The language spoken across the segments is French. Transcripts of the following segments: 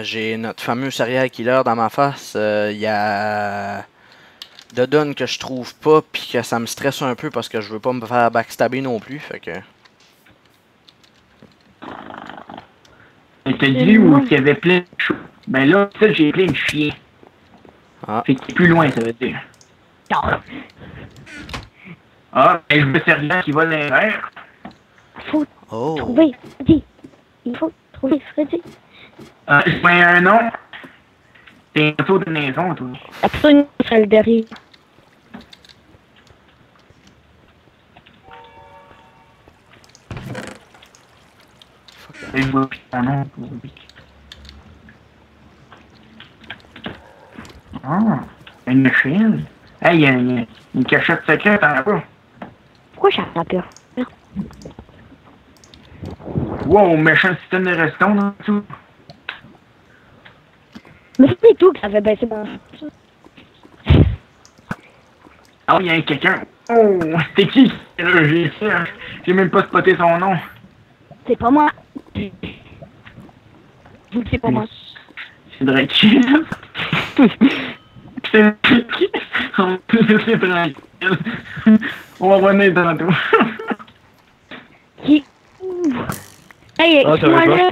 j'ai notre fameux serial killer dans ma face. Il y a Dodon que je trouve pas, puis que ça me stresse un peu parce que je veux pas me faire backstabber non plus. Fait que. Elle t'a dit où il y avait plein de chou. Ben là, ça, j'ai plein de chiens. Ah. Fait que c'est plus loin, ça veut dire. Ah, ben je veux sergent qui va dans l'air. Faut trouver Freddy. Il faut trouver Freddy. Je mets un nom. T'es un tour de maison, toi. Absolument, ça le derrière. Je vois plus ton nom pour lui. Ah, une machine. Hey, il y a une cachette secrète en bas. Pourquoi j'ai pas peur? Wow, méchant système de reston dans tout. Mais c'est tout que ça fait baisser mon... Ah, il y a quelqu'un. Oh, c'était qui? J'ai même pas spoté son nom. C'est pas moi. C'est pas moi. C'est Dracul. C'est Dracul. En plus, c'est Dracul. On va revenir tantôt. Qui? Hey, Ah, écris-moi là.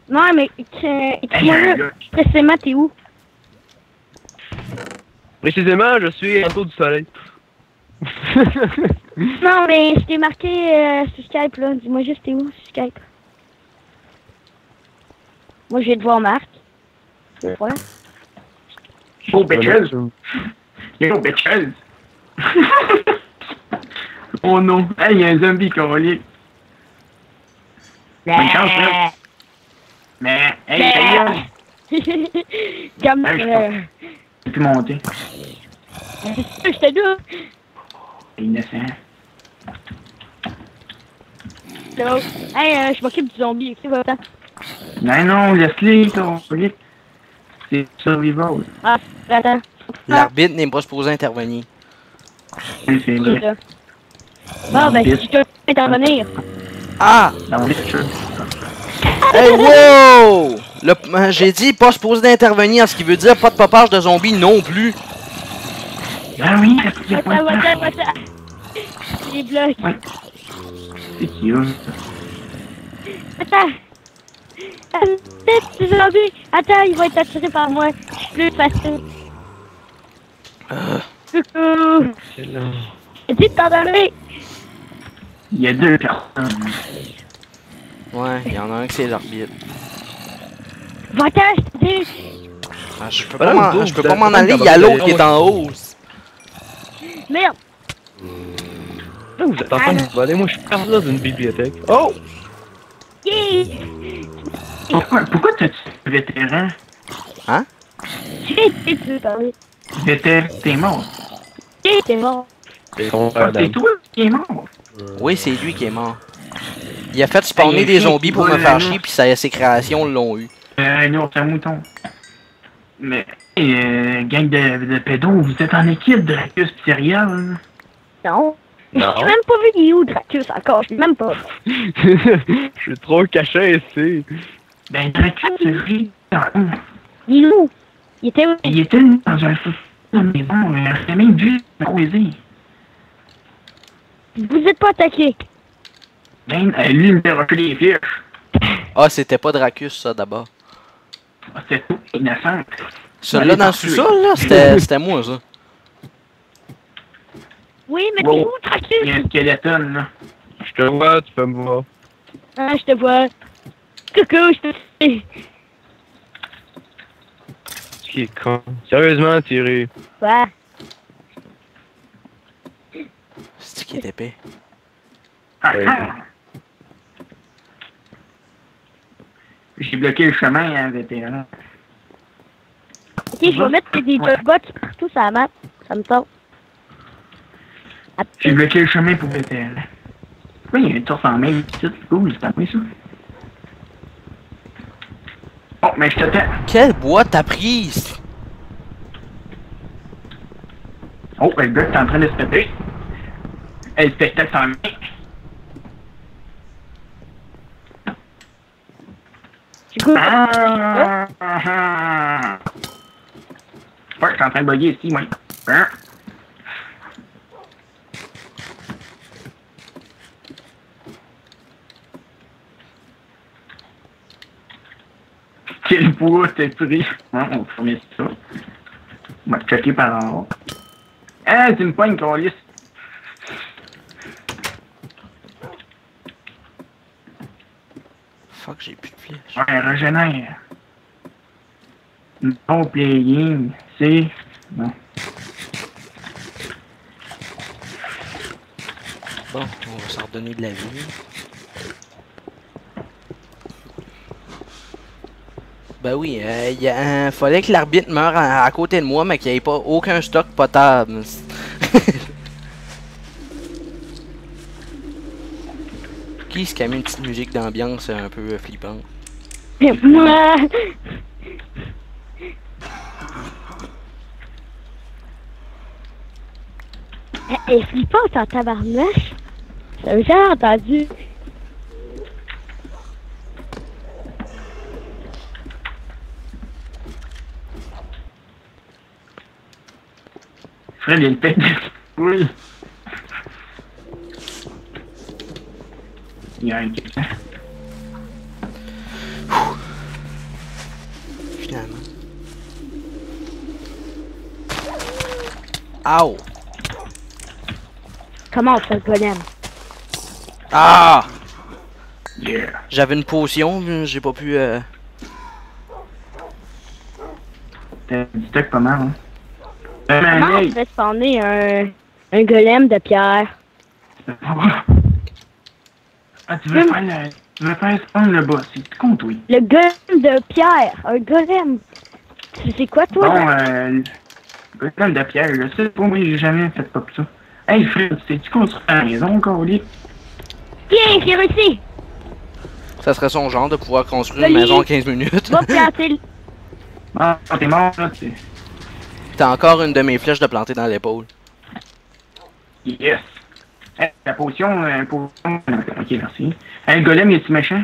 Non, mais écris-moi là. Précisément, t'es où? Précisément, je suis en tour du soleil. Non, mais je t'ai marqué sur Skype, là. Dis-moi juste t'es où sur Skype. Moi, je vais te voir Marc. Voilà. Oh, bitches! Yo, bitches! Oh non! Hey, il y a un zombie colique! Bonne chance, là! Mais, hey, Comme... J'ai pu monter. J'étais là! Innocent. Là. Hey, je m'occupe du zombie, c'est votre temps. Non, laisse-les, ton colique. C'est survival. Ah, attends. L'arbitre n'est pas supposé intervenir. Oui, c'est vrai. Bon, ben, si tu peux intervenir. Ah! Non, oui, c'est sûr. Hey, wow! J'ai dit pas supposé d'intervenir, ce qui veut dire pas de popage de zombies non plus. Ah oui, il y a pas de temps. Attends. Les blocs. Ouais. C'est cute. Attends, c'est zombie. Attends, il va être attiré par moi. Je suis plus facile. Coucou. C'est là. Dis de t'en donner. Il y a deux personnes. Ouais, il y en a un qui c'est l'arbitre. Va-t'en, je te dis. Ah, je peux pas m'en aller, il y a l'autre qui est en hausse. Merde. Là, vous êtes en train de vous voler, moi je suis par là d'une bibliothèque. Oh! Yeah. Pourquoi t'as-tu vétéran? Hein? Tu veux parler. Vétéran, t'es mort. T'es mort. C'est ton Ah, c'est toi qui es mort. Oui, c'est lui qui est mort. Il a fait spawner des zombies pour me faire chier, puis ses créations l'ont eu. Non, c'est un mouton. Mais, gang de pédos, vous êtes en équipe de Dracus Serial? Non. Non. J'ai même pas vu il est où Dracus encore, je sais même pas. Je suis trop caché ici. Ben, Dracus, il Il est où? Il était où? il était dans un feu de maison, j'ai même vu croiser. Vous êtes pas attaqué. Ben, lui, il me fait reculer les fiches. Ah, c'était pas Dracus, ça, d'abord. Ah, c'est tout innocent. Celui-là dans le sous-sol, là, c'était moi, ça. Oui, mais Wow. t'es où Il y a Dracus? un skeleton, là. Je te vois, tu peux me voir. Ah, je te vois. Coucou, je te sais. Tu es con. Sérieusement, Thierry. Ouais. C'est qui est épais. Ouais. J'ai bloqué le chemin, hein, vétéran. Ok, je vais mettre des bots partout sur la map. Ça me tente. J'ai bloqué le chemin pour vétéran. Pourquoi il y a une torse en main, c'est cool, c'est pas moi ça. Oh, mais je t'attends. Quelle boîte t'as prise? Oh, le gars est en train de se péter. Le spectacle en main. J'ai Ouais, je suis en train de bugger ici, moi. Hein? Quel bois t'es pris? Ouais, on va fermer ça. On va checker par en haut. Ah, c'est une poigne qu'on lisse. Fuck, j'ai plus de flèches. Ouais, régénère. Non playing, c'est... Non. Bon, on va s'en redonner de la vie. Ben oui, fallait que l'arbitre meure à côté de moi, mais qu'il n'y ait pas aucun stock potable. Qui se a mis une petite musique d'ambiance un peu flippante? Moi. Elle est flippante en tabarnache. J'avais jamais entendu. Fred, il y a une tête. Oui. Il y a un quelqu'un. Finalement. Ow! Comment on fait le golem? Ah! Yeah. J'avais une potion, mais j'ai pas pu... T'as du stock pas mal, hein. Comment on fait spawner un golem de pierre? Ah, tu veux faire spawn le boss, c'est con, oui. Le golem de pierre! Un golem! C'est quoi, toi? Bon, le golem de pierre, je sais pas, moi, j'ai jamais fait pop ça. Hey, Fred, sais-tu construire la maison, encore, Oli? Tiens, j'ai réussi! Ça serait son genre de pouvoir construire une maison en 15 minutes. Va planter le... Ah, t'es mort, là, tu... T'as encore une de mes flèches de planter dans l'épaule. Yes! Hey, la potion, ok, merci. Hey, le golem, est-tu méchant?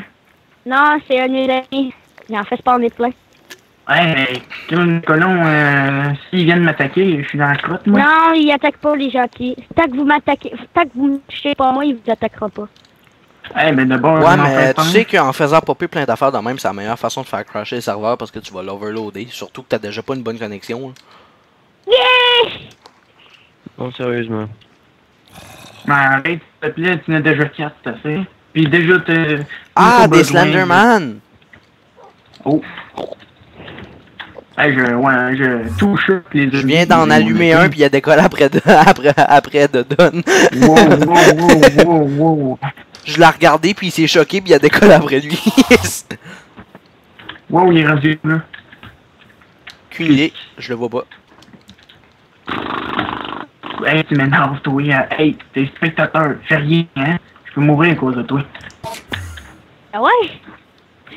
Non, c'est un de mes amis. Il en fait spawner plein. Hey, mais, quel colon, s'ils viennent m'attaquer, je suis dans la crotte, moi. Non, il attaque pas les gentils. Tant que vous m'attaquez, tant que vous me touchez pas moi, il vous attaquera pas. Hey, mais d'abord, Ouais, mais tu sais qu'en faisant popper plein d'affaires de même, c'est la meilleure façon de faire crasher le serveur parce que tu vas l'overloader. Surtout que t'as déjà pas une bonne connexion. Là. Yeah! Non, sérieusement. Mais arrête, s'il te plaît, tu n'as déjà 4, t'as fait. Puis déjà, t'es... Ah, des Slenderman! Oh. Hey, je touche les Je viens d'en allumer un puis il a décollé après de Don. Wow. Je l'ai regardé puis il s'est choqué puis il a décollé après lui. Wow, il est rendu là. Qu'une idée, je le vois pas. Hey, tu m'énerves, toi. Hey, t'es spectateur. Fais rien, hein. Je peux mourir à cause de toi. Ah ouais?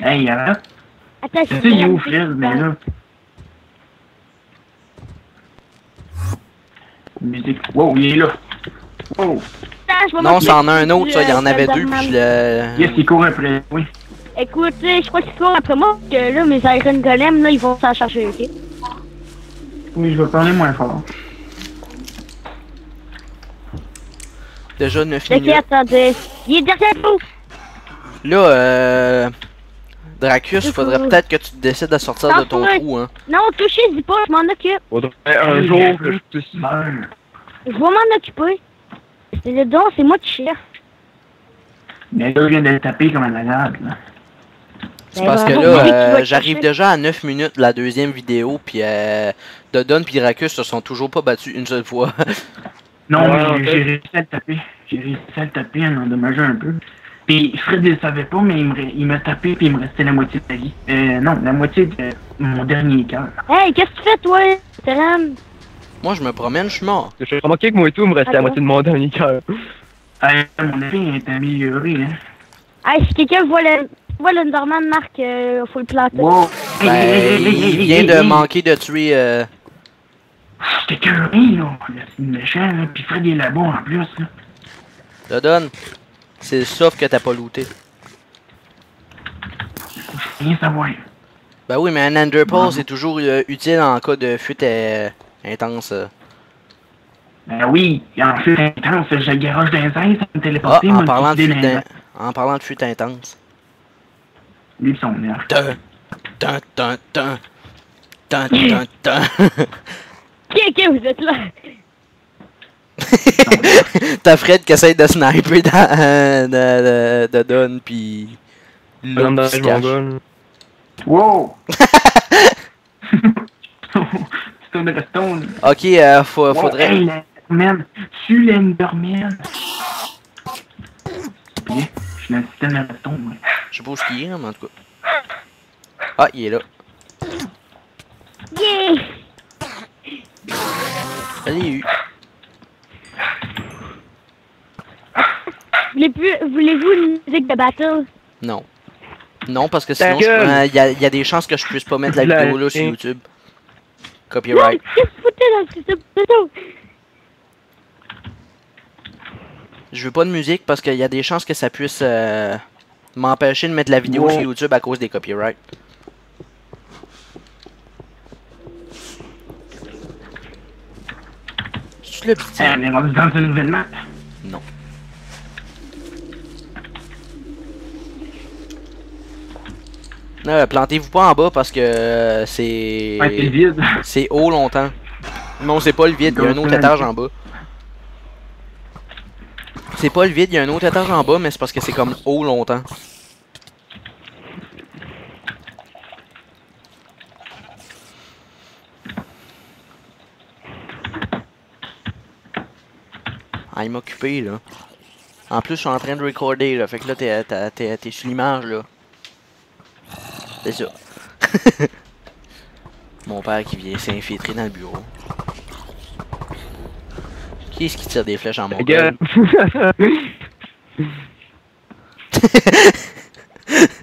Hey, arrête. Attends, Tu sais, il est où, Fred, mais là. Musique. Wow, il est là. Wow. Non, c'en a un autre, ça. Il y en avait deux puis je le... Yes, il court après, oui. Écoute, je crois qu'il court après moi, que là, mes Iron Golem, là, ils vont s'en charger, ok? Oui, je vais parler moins fort. Déjà 9 Ok, minutes. attendez. Il est derrière vous! Là, Dracus, faudrait peut-être que tu décides de sortir de ton trou, hein. Non, touchez, dis pas, je m'en occupe. Faudrait un jour que je puisse... Je vais m'en occuper. C'est le don, c'est moi qui cherche. Mais là, je viens de le taper comme un malade, là. C'est parce que là, j'arrive déjà à 9 minutes de la deuxième vidéo, puis Dodon puis Dracus se sont toujours pas battus une seule fois. Non, mais j'ai réussi à le taper. J'ai réussi à le taper, à l'endommager un peu. Puis Fred, il le savait pas, mais il m'a tapé, puis il me restait la moitié de sa vie. Non, la moitié de mon dernier cœur. Hey, qu'est-ce que tu fais, toi? Terran? Moi, je me promène, je suis mort. J'ai remarqué que moi et tout, il me restait la moitié de mon dernier cœur. Mon effet est amélioré, hein. Hey, si quelqu'un voit l'Enderman, Marc, faut le planter. Wow! Ben, il vient de manquer de tuer... J'étais curé, là. C'est méchant, là. Puis Fred, il est là-bas, en plus, là. Dodon, c'est le soft que t'as pas looté. rien savoir. Ben oui, mais un Enderpearl, c'est toujours utile en cas de fuite intense. Ben oui, en fuite intense, je garage dans les airs, ça me Ah, téléporter, en parlant de fuite intense. Lui pis son nerf. Dun, dun, dun, dun. Dun, dun, dun. Ok, vous êtes là. T'as Fred qui essaie de sniper de Don, pis... l'autre qui se cache. Wow! C'est un redstone. Ok, faudrait... Hey, l'Enderman! Tu l'Enderman! Bien, je suis dans le système de redstone, moi. Je sais pas où il est, mais en tout cas. Ah, il est là. Yeah! Salut! Voulez-vous une musique de battle? Non. Non, parce que Ta sinon, gueule! il y a des chances que je puisse pas mettre la vidéo là sur YouTube. Copyright. Non, qu'est-ce que vous foutez dans le système de battle? Je veux pas de musique parce qu'il y a des chances que ça puisse m'empêcher de mettre la vidéo sur YouTube à cause des copyrights. Tu le petit? On est rendu dans une nouvelle map. Non. Plantez-vous pas en bas parce que c'est... Ouais, c'est vide. C'est haut longtemps. Non, c'est pas le vide, il y a un autre étage en bas. C'est pas le vide, il y a un autre étage en bas, mais c'est parce que c'est comme haut longtemps. Ah, il m'a occupé, là. En plus, je suis en train de recorder, là. Fait que là, t'es sur l'image, là. C'est ça. Mon père qui vient s'infiltrer dans le bureau. Qui est-ce qui tire des flèches en mon gueule?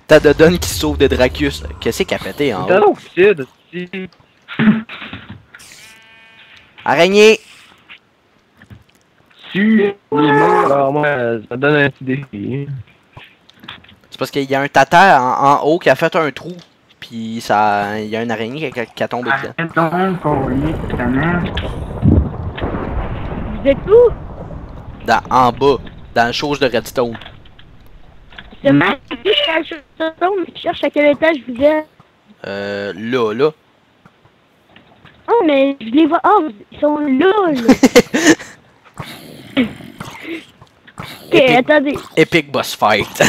T'as Dodon qui sauve de Dracus. Qu'est-ce qu'il a pété en haut? Araignée! Tu es mort. Alors moi, ça donne un petit défi. C'est parce qu'il y a un tata en haut qui a fait un trou. Puis ça, il y a une araignée qui a tombé dedans. Arrête donc, Cory, putain. Vous êtes où? En bas, dans la chose de Redstone. Je cherche à quel étage vous êtes. Là. Oh, mais je les vois. Oh, ils sont là, là. Ok, attendez. Epic boss fight.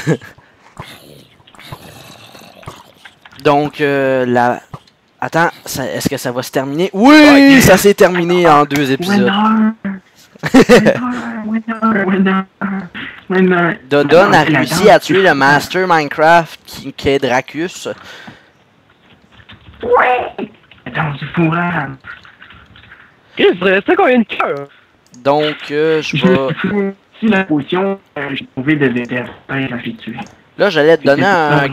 Donc, la... Attends, est-ce que ça va se terminer? Oui! Ça s'est terminé en 2 épisodes. Dodon a réussi à tuer le Master Minecraft qui est Dracus. Ouais! Attends, c'est fourrant. Il restait combien de cœurs? Donc, je vais... Si la potion, j'ai trouvé de l'éther quand j'ai tué. Là, j'allais te donner un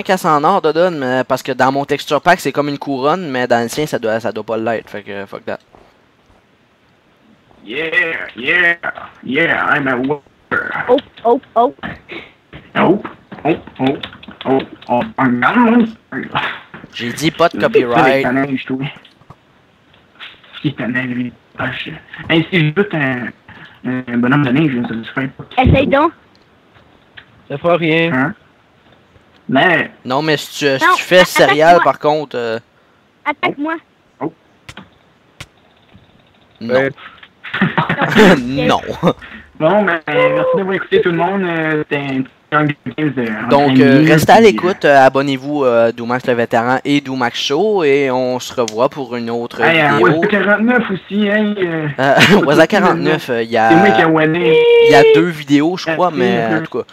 casse en or, Dodon, mais parce que dans mon texture pack, c'est comme une couronne, mais dans le sien, ça doit pas l'être. Fait que, fuck that. Yeah, I'm a warrior. Oh, oh, oh. Un monstre. J'ai dit pas de copyright. Si t'en as lui. Hey, si je bute un bonhomme de neige, ça se fait pas. Essaye donc. Ça fera rien. Hein? Mais. Non, mais si tu fais céréales, par contre... Attaque-moi. Non. Non. Bon, ben, merci d'avoir écouté tout le monde. C'était un game. Donc, restez à l'écoute. Abonnez-vous à Doumax le vétéran et Doumax Show. Et on se revoit pour une autre vidéo. Waza 49 aussi, hein. Waza 49, il y a... C'est moi qui ai wadé. Il y a 2 vidéos, je crois, mais en tout cas...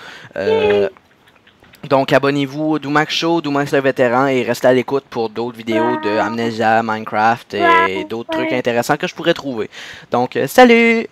donc, abonnez-vous au Doumax Show, Doumax le vétéran, et restez à l'écoute pour d'autres vidéos de Amnesia, Minecraft et d'autres trucs intéressants que je pourrais trouver. Donc, salut!